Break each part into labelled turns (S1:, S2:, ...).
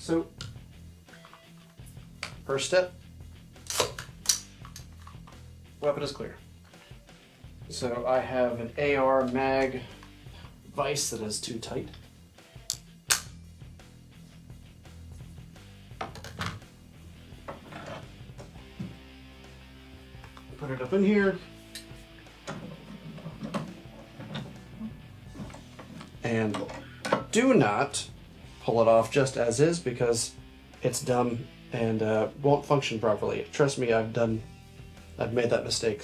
S1: So, first step, weapon is clear. So I have an AR mag vise that is too tight. Put it up in here. And do not pull it off just as is because it's dumb and won't function properly. Trust me, I've made that mistake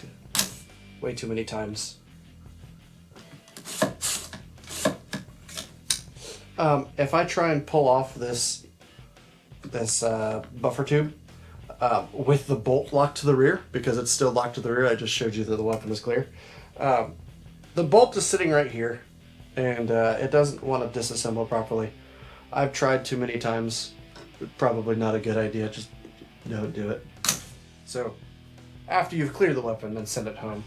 S1: way too many times. If I try and pull off this buffer tube with the bolt locked to the rear, because it's still locked to the rear, I just showed you that the weapon is clear. The bolt is sitting right here, and it doesn't want to disassemble properly. I've tried too many times. Probably not a good idea. Just don't do it. So after you've cleared the weapon, then send it home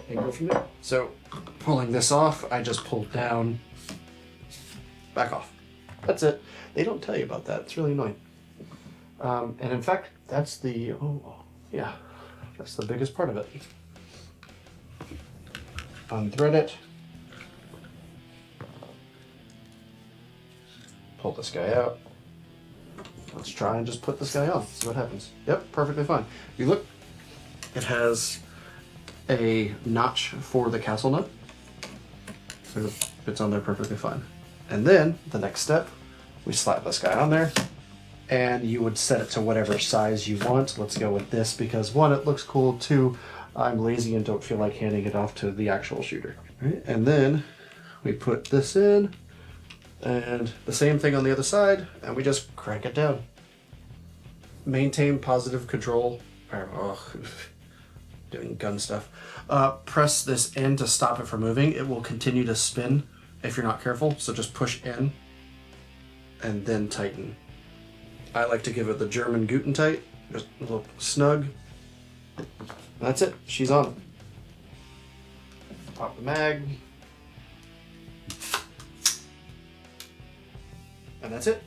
S1: and go from there. So pulling this off, I just pull down, back off. That's it. They don't tell you about that. It's really annoying. And in fact, that's the that's the biggest part of it. Unthread it. Pull this guy out. Let's try and just put this guy on. See what happens. Yep, perfectly fine. If you look, it has a notch for the castle nut. So it fits on there perfectly fine. And then the next step, we slap this guy on there, and you would set it to whatever size you want. Let's go with this because one, it looks cool. Two, I'm lazy and don't feel like handing it off to the actual shooter. Right? And then we put this in, and the same thing on the other side, and we just crank it down. Maintain positive control. Doing gun stuff. Press this in to stop it from moving. It will continue to spin if you're not careful, so just push in and then tighten. I like to give it the German Guten tight, just a little snug. That's it, she's on. Pop the mag. And that's it.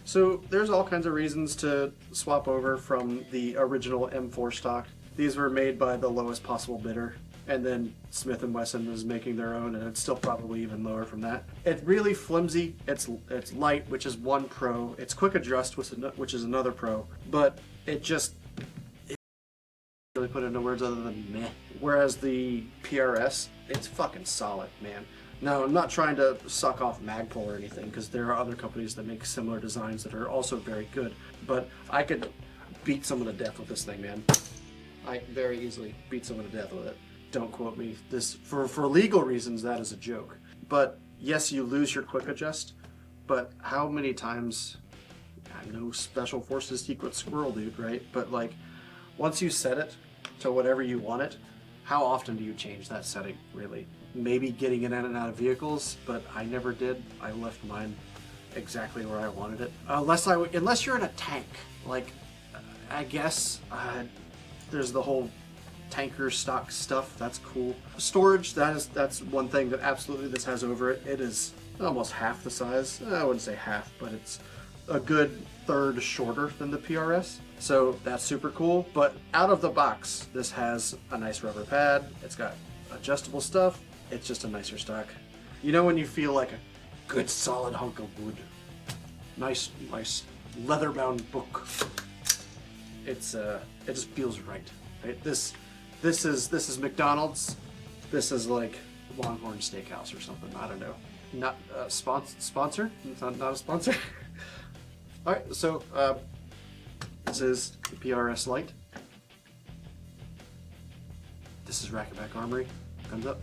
S1: So there's all kinds of reasons to swap over from the original M4 stock. These were made by the lowest possible bidder, and then Smith & Wesson is making their own, and it's still probably even lower from that. It's really flimsy, it's light, which is one pro, it's quick adjust, which is another pro, but it really put into words other than meh. Whereas the PRS, it's fucking solid, man. Now, I'm not trying to suck off Magpul or anything, because there are other companies that make similar designs that are also very good, but I could beat someone to death with this thing, man. I can very easily beat someone to death with it. Don't quote me. This, for legal reasons, that is a joke. But yes, you lose your quick adjust, but how many times, I know Special Forces secret squirrel dude, right? But like, once you set it to whatever you want it, how often do you change that setting, really? Maybe getting it in and out of vehicles, but I never did. I left mine exactly where I wanted it. Unless you're in a tank, like, I guess, there's the whole tanker stock stuff. That's cool. Storage, that's one thing that absolutely this has over it. It is almost half the size. I wouldn't say half, but it's a good third shorter than the PRS. So that's super cool. But out of the box, this has a nice rubber pad. It's got adjustable stuff. It's just a nicer stock. You know when you feel like a good solid hunk of wood. Nice leather-bound book. It just feels right. This is McDonald's. This is like Longhorn Steakhouse or something. I don't know. Not sponsor. It's not a sponsor. All right. So this is the PRS Lite. This is Racketback Armory. Thumbs up.